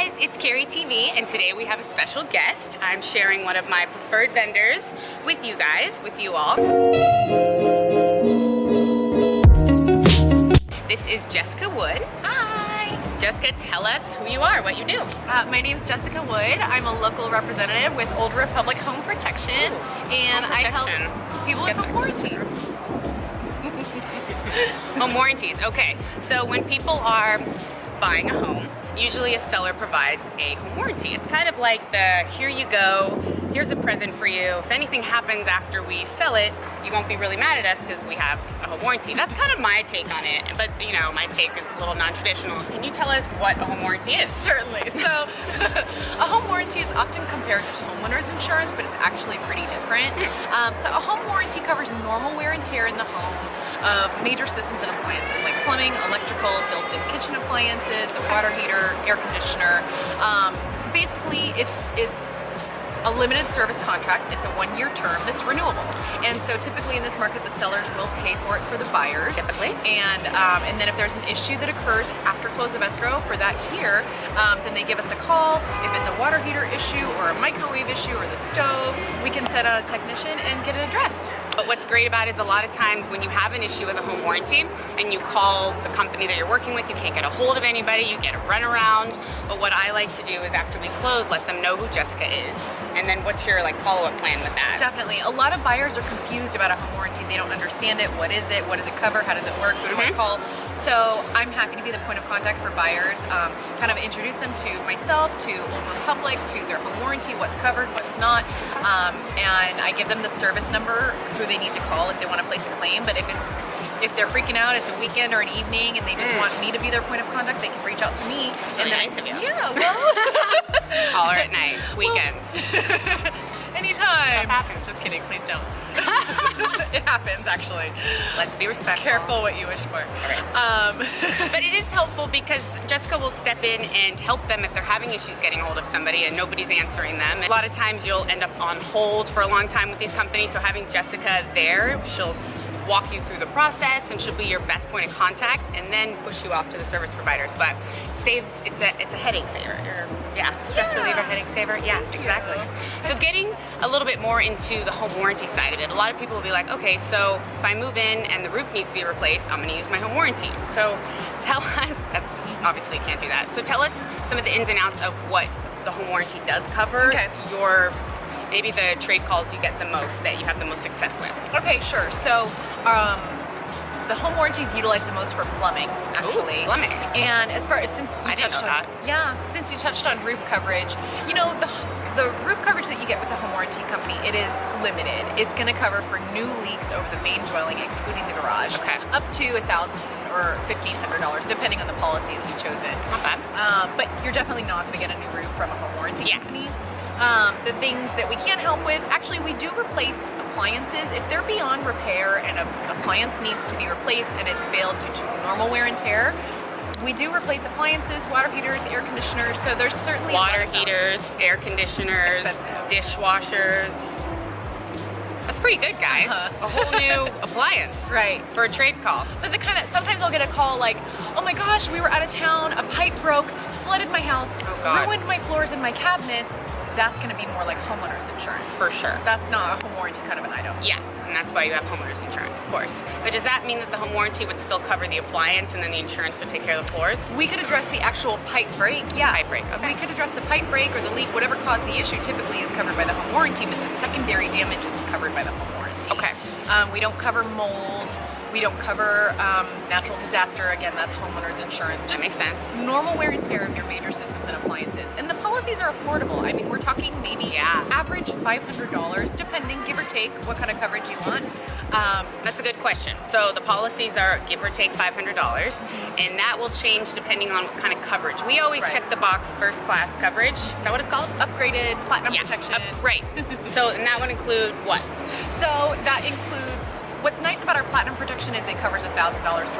guys, it's Keri TV, and today we have a special guest. I'm sharing one of my preferred vendors with you guys, with you all. This is Jessica Wood. Hi! Jessica, tell us who you are, what you do. My name is Jessica Wood. I'm a local representative with Old Republic Home Protection, and I help people with home warranty. Home warranties, okay. So when people are buying a home, usually a seller provides a home warranty. It's kind of like the, here you go, here's a present for you. If anything happens after we sell it, you won't be really mad at us because we have a home warranty. That's kind of my take on it, but you know, my take is a little non-traditional. Can you tell us what a home warranty is? Certainly. So a home warranty is often compared to homeowner's insurance, but it's actually pretty different. So a home warranty covers normal wear and tear in the home of major systems and appliances like plumbing, electrical, built-in kitchen appliances, the water heater, air conditioner. Basically, it's a limited service contract. It's a one-year term that's renewable. And so typically in this market, the sellers will pay for it for the buyers. Typically. And then if there's an issue that occurs after close of escrow for that year, then they give us a call. If it's a water heater issue or a microwave issue or the stove, we can send out a technician and get it addressed. But what's great about it is a lot of times when you have an issue with a home warranty and you call the company that you're working with, you can't get a hold of anybody, you get a runaround. But what I like to do is after we close, let them know who Jessica is. And then what's your follow-up plan with that? Definitely. A lot of buyers are confused about a home warranty. They don't understand it. What is it? What does it cover? How does it work? Who do I call? So I'm happy to be the point of contact for buyers, kind of introduce them to myself, to Old Republic, to their home warranty, what's covered, what's not, and I give them the service number, who they need to call if they want to place a claim. But if they're freaking out, it's a weekend or an evening, and they just want me to be their point of contact, they can reach out to me. That's really nice of you. Yeah, well. Call her at night, weekends. Anytime. Stuff happens. Just kidding, please don't. It happens, actually. Let's be respectful. Careful what you wish for. Right. But it is helpful because Jessica will step in and help them if they're having issues getting a hold of somebody and nobody's answering them. And a lot of times you'll end up on hold for a long time with these companies, so having Jessica there, she'll walk you through the process and she'll be your best point of contact and then push you off to the service providers. But it's a headache saver. Stress reliever, headache saver. Yeah, exactly. So getting a little bit more into the home warranty side of it, a lot of people will be like, okay, so if I move in and the roof needs to be replaced, I'm gonna use my home warranty. So tell us, that's obviously can't do that. So tell us some of the ins and outs of what the home warranty does cover. Okay. Maybe the trade calls you get the most, that you have the most success with. Okay, sure. So the home warranty is utilized the most for plumbing, actually. Ooh, plumbing. And as far as since you touched on roof coverage, you know, the roof coverage that you get with the home warranty company, it is limited. It's going to cover for new leaks over the main dwelling, excluding the garage. Okay. Up to $1,000 or $1,500, depending on the policy that you chose it. Not bad. But you're definitely not going to get a new roof from a home warranty company. The things that we can help with, actually we do replace appliances. If they're beyond repair and an appliance needs to be replaced and it's failed due to normal wear and tear, we do replace appliances, water heaters, air conditioners, so there's certainly water heaters, air conditioners, dishwashers. That's pretty good, guys. A whole new appliance. Right. For a trade call. But sometimes I'll get a call like, oh my gosh, we were out of town, a pipe broke, flooded my house, ruined my floors and my cabinets. That's going to be more like homeowner's insurance. For sure. That's not a home warranty kind of an item. Yeah, and that's why you have homeowner's insurance, of course. But does that mean that the home warranty would still cover the appliance and then the insurance would take care of the floors? We could address the actual pipe break, yeah. Pipe break, okay. We could address the pipe break or the leak, whatever caused the issue typically is covered by the home warranty, but the secondary damage is covered by the home warranty. Okay. We don't cover mold. We don't cover natural disaster. Again, that's homeowner's insurance. That makes sense. Normal wear and tear of your major systems and appliances. And the policies are affordable. I mean, we're talking maybe average $500, depending, give or take, what kind of coverage you want. That's a good question. So the policies are give or take $500, and that will change depending on what kind of coverage. We always check the box first class coverage. Is that what it's called? Upgraded, platinum protection. Right. So, and that would include what? So that includes, what's nice about our platinum protection is it covers $1,000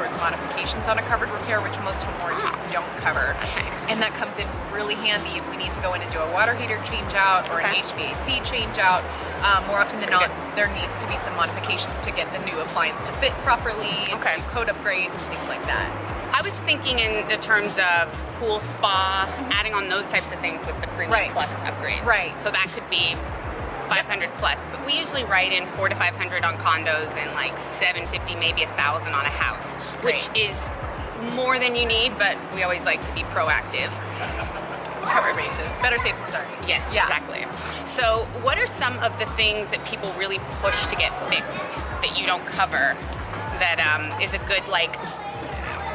towards modifications on a covered repair, which most home warranties don't cover. Okay. And that comes in really handy if we need to go in and do a water heater change out or an HVAC change out. More often than not, there needs to be some modifications to get the new appliance to fit properly, and do code upgrades and things like that. I was thinking in the terms of pool, spa, adding on those types of things with the Premium Right. Plus upgrade. Right. So that could be 500 plus, but we usually write in 400 to 500 on condos and like 750, maybe 1,000 on a house, which Great. is more than you need, but we always like to be proactive. Cover bases. Better safe than sorry. Yes, Yeah. exactly. So what are some of the things that people really push to get fixed that you don't cover that is a good like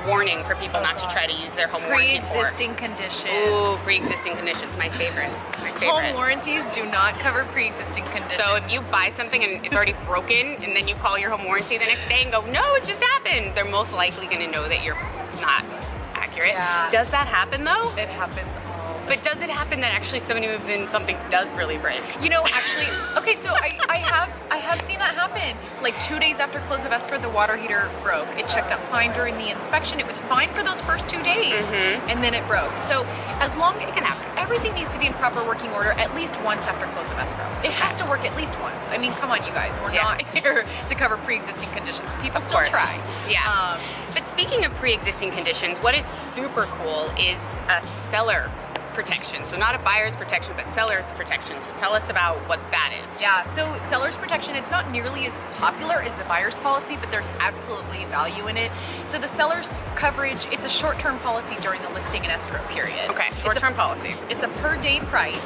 warning for people not to try to use their home warranty for? Pre-existing conditions. Ooh, pre-existing conditions, my favorite. My favorite. Home warranties do not cover pre-existing conditions. So if you buy something and it's already broken and then you call your home warranty the next day and go, no, it just happened, they're most likely going to know that you're not accurate. Yeah. Does that happen though? It happens all. But does it happen that actually somebody moves in, something does really break? You know, actually, okay, so I have seen that happen. Like 2 days after close of escrow, the water heater broke. It checked out fine during the inspection. It was fine for those first 2 days, and then it broke. So as long as it can happen, everything needs to be in proper working order at least once after close of escrow. It has to work at least once. I mean, come on, you guys. We're not here to cover pre-existing conditions. People still try. Yeah. But speaking of pre-existing conditions, what is super cool is a seller protection. So not a buyer's protection, but seller's protection. So tell us about what that is. Yeah, so seller's protection, it's not nearly as popular as the buyer's policy, but there's absolutely value in it. So the seller's coverage, it's a short-term policy during the listing and escrow period. Okay, short-term policy. It's a per-day price.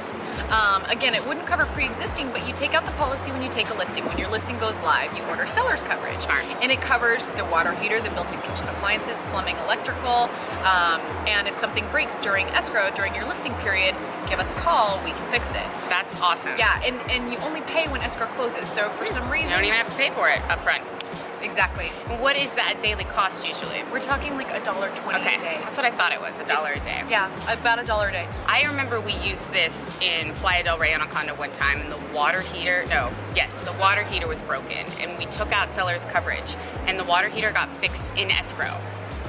Again, it wouldn't cover pre-existing, but you take out the policy when you take a listing. When your listing goes live, you order seller's coverage. Smart. And it covers the water heater, the built-in kitchen appliances, plumbing, electrical, and if something breaks during escrow, during your listing period, give us a call, we can fix it. That's awesome. Yeah, and you only pay when escrow closes, so for some reason... You don't even have to pay for it up front. Exactly. What is that daily cost usually? We're talking like $1.20 Okay, a day. that's what I thought it was, $1 a day. Yeah, about $1 a day. I remember we used this in Playa del Rey on a condo one time, and the water heater was broken, and we took out seller's coverage, and the water heater got fixed in escrow.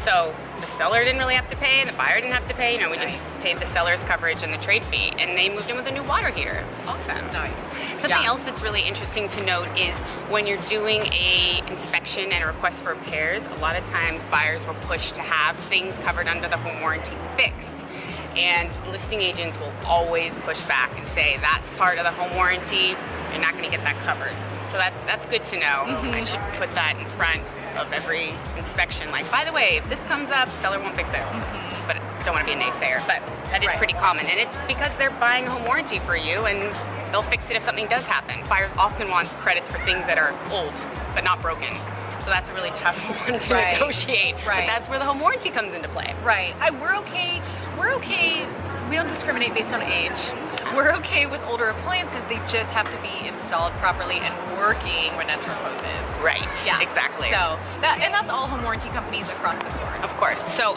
So the seller didn't really have to pay, and the buyer didn't have to pay. We just paid the seller's coverage and the trade fee, and they moved in with a new water heater. Awesome. Nice. Something else that's really interesting to note is when you're doing a inspection and a request for repairs, a lot of times buyers will push to have things covered under the home warranty fixed. And listing agents will always push back and say, that's part of the home warranty, you're not gonna get that covered. So that's good to know. I should put that in front of every inspection. Like, by the way, if this comes up, seller won't fix it. But I don't want to be a naysayer, but that is pretty common. And it's because they're buying a home warranty for you, and they'll fix it if something does happen. Buyers often want credits for things that are old, but not broken. So that's a really tough one to negotiate. But that's where the home warranty comes into play. Right. We're okay. We don't discriminate based on age. We're okay with older appliances. They just have to be installed properly and working when escrow closes. Right. Yeah. Exactly. So that's all home warranty companies across the board. Of course. So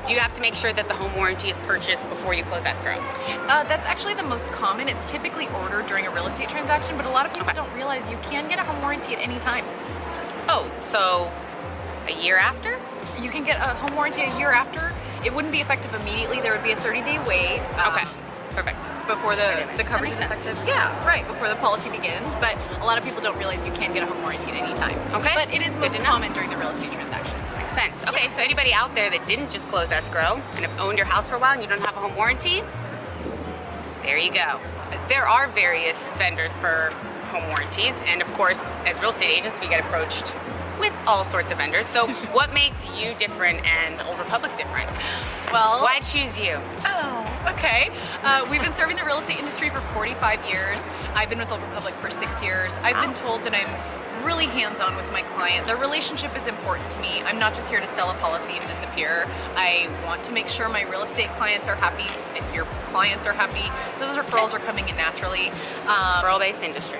do you have to make sure that the home warranty is purchased before you close escrow? That's actually the most common. It's typically ordered during a real estate transaction, but a lot of people don't realize you can get a home warranty at any time. Oh, so a year after? You can get a home warranty a year after. It wouldn't be effective immediately. There would be a 30-day wait. Okay, perfect. Before the coverage is effective. Yeah, right, before the policy begins. But a lot of people don't realize you can get a home warranty at any time. Okay. But it is most common during the real estate transaction. Makes sense. Okay, so anybody out there that didn't just close escrow and have owned your house for a while and you don't have a home warranty, there you go. There are various vendors for home warranties, and of course, as real estate agents, we get approached with all sorts of vendors. So what makes you different and Old Republic different? Well, why choose you? Oh, okay. We've been serving the real estate industry for 45 years. I've been with Old Republic for 6 years. I've been told that I'm really hands-on with my client. The relationship is important to me. I'm not just here to sell a policy and disappear. I want to make sure my real estate clients are happy, if your clients are happy. So those referrals are coming in naturally. Referral-based industry.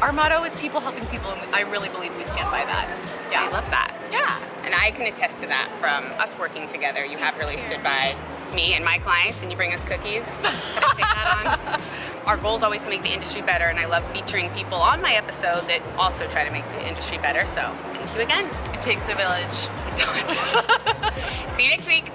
Our motto is people helping people, and I really believe we stand by that. Yeah, I love that. Yeah. And I can attest to that from us working together. You have really stood by me and my clients, and you bring us cookies. Can I take that on? Our goal is always to make the industry better, and I love featuring people on my episode that also try to make the industry better. So thank you again. It takes a village. See you next week.